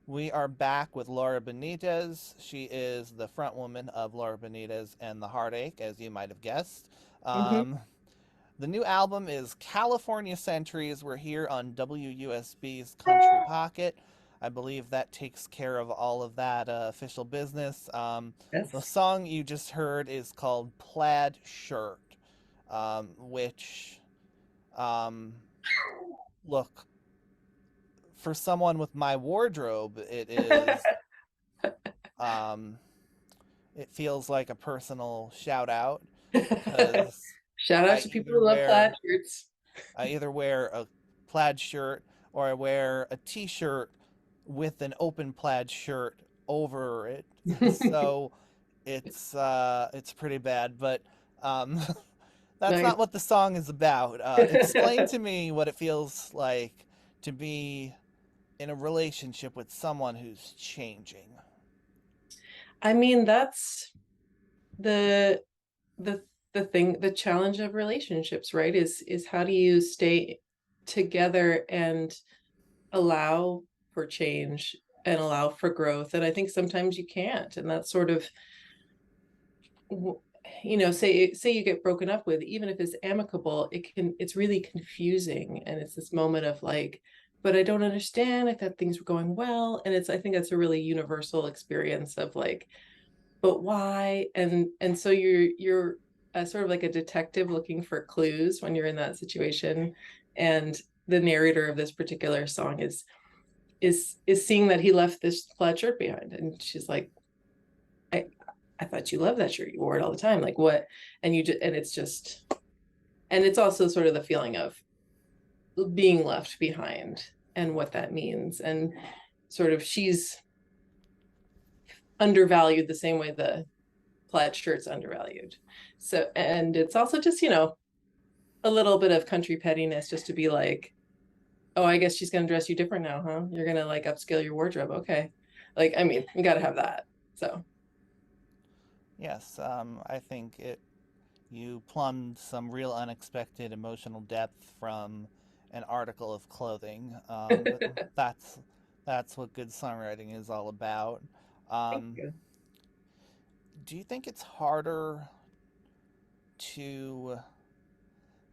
We are back with Laura Benitez. She is the front woman of Laura Benitez and the Heartache, as you might have guessed. Hmm. Um, the new album is California Centuries. We're here on WUSB's Country Pocket. I believe that takes care of all of that official business. The Yes. song you just heard is called Plaid Shirt, which, um, look, for someone with my wardrobe, um, it feels like a personal shout out because Shout out I to people either who love plaid wear shirts. I either wear a plaid shirt or I wear a t-shirt with an open plaid shirt over it. So it's pretty bad, but um, that's Nice. not what the song is about. Explain to me what it feels like to be in a relationship with someone who's changing. I mean, that's the the the thing, the challenge of relationships, right? Is how do you stay together and allow for change and allow for growth? And I think sometimes you can't, and that's sort of say you get broken up with, even if it's amicable, it's really confusing, and it's this moment of like, but I don't understand. I thought things were going well, and I think that's a really universal experience of like, but why? And so you're sort of like a detective looking for clues when you're in that situation, and the narrator of this particular song is seeing that he left this plaid shirt behind, and she's like, I I thought you loved that shirt. You wore it all the time. Like what? And it's just, and it's also sort of the feeling of being left behind and what that means. And sort of she's undervalued the same way the plaid shirt's undervalued. So, and it's also just, a little bit of country pettiness just to be like, oh, I guess she's going to dress you different now, huh? You're going to like upscale your wardrobe. Okay. Like, I mean, you got to have that. So, Yes, I think it you plumbed some real unexpected emotional depth from an article of clothing. But that's what good songwriting is all about. thank Um, you. do you think it's harder to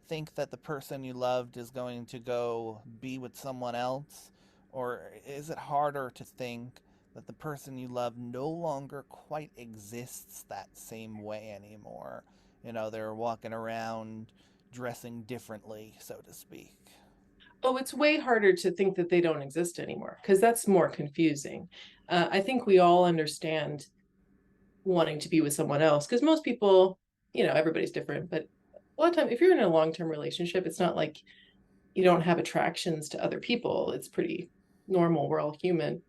think that the person you loved is going to go be with someone else? Or is it harder to think that the person you love no longer quite exists that same way anymore? You know, they're walking around dressing differently, so to speak. Oh, it's way harder to think that they don't exist anymore because that's more confusing. I think we all understand wanting to be with someone else because most people, everybody's different, but a lot of time, if you're in a long-term relationship, it's not like you don't have attractions to other people. It's pretty normal. We're all human.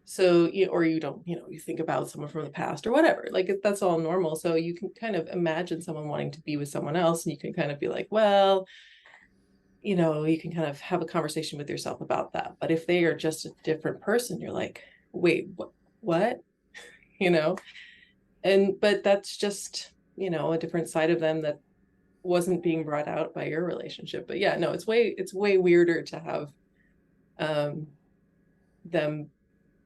So, or you don't, you think about someone from the past or whatever. Like that's all normal. So you can kind of imagine someone wanting to be with someone else, and you can kind of be like, well, you can kind of have a conversation with yourself about that. But if they are just a different person, you're like, wait, what? You know? And but that's just, a different side of them that wasn't being brought out by your relationship. But yeah, no, it's way weirder to have um them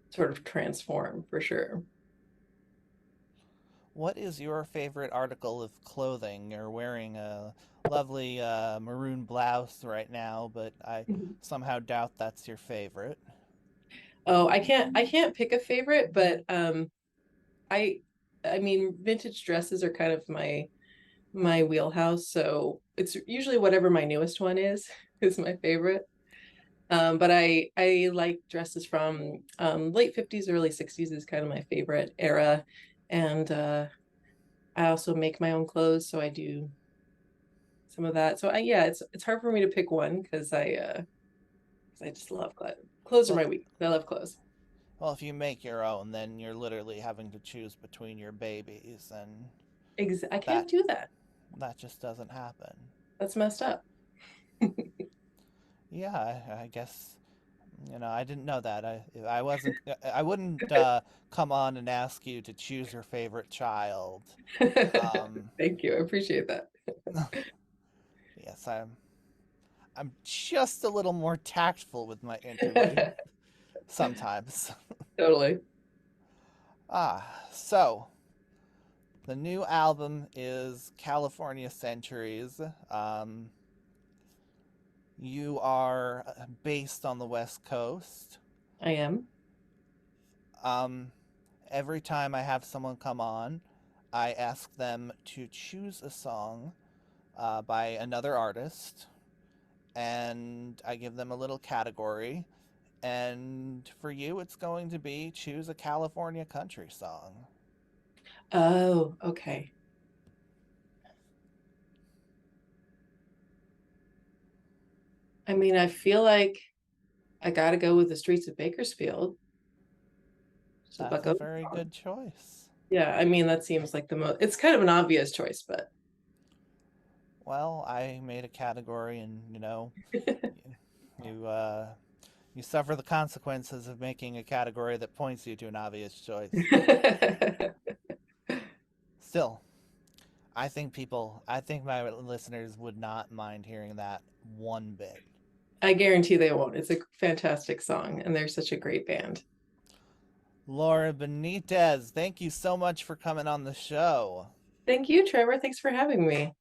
sort of transform for sure. What is your favorite article of clothing? You're wearing a lovely maroon blouse right now, but I somehow doubt that's your favorite. Oh, I can't pick a favorite, but I I mean vintage dresses are kind of my wheelhouse. So it's usually whatever my newest one is is my favorite. But I like dresses from late 50s, early 60s is kind of my favorite era. And I also make my own clothes, so I do some of that. So yeah, it's hard for me to pick one because I just love clothes. Clothes are Well, my week. I love clothes. well, if you make your own, then you're literally having to choose between your babies, and I that can't do that. that just doesn't happen. That's messed up. Yeah, I guess I didn't know that. I wasn't. I wouldn't come on and ask you to choose your favorite child. Um, Thank you. I appreciate that. yes, I'm just a little more tactful with my interview. sometimes. Totally. So the new album is California Centuries. Um, you are based on the West Coast. I am. Um, every time I have someone come on, I ask them to choose a song by another artist, and I give them a little category. And for you, it's going to be choose a California country song. Oh, okay. I mean, I feel like I got to go with the streets of Bakersfield. It's a That's Buck a Owens very song. good choice. Yeah, I mean, that seems like the most, it's kind of an obvious choice, but Well, I made a category, and you you suffer the consequences of making a category that points you to an obvious choice. Still, I think my listeners would not mind hearing that one bit. I guarantee they won't. It's a fantastic song, and they're such a great band. Laura Benitez, thank you so much for coming on the show. Thank you, Trevor. Thanks for having me.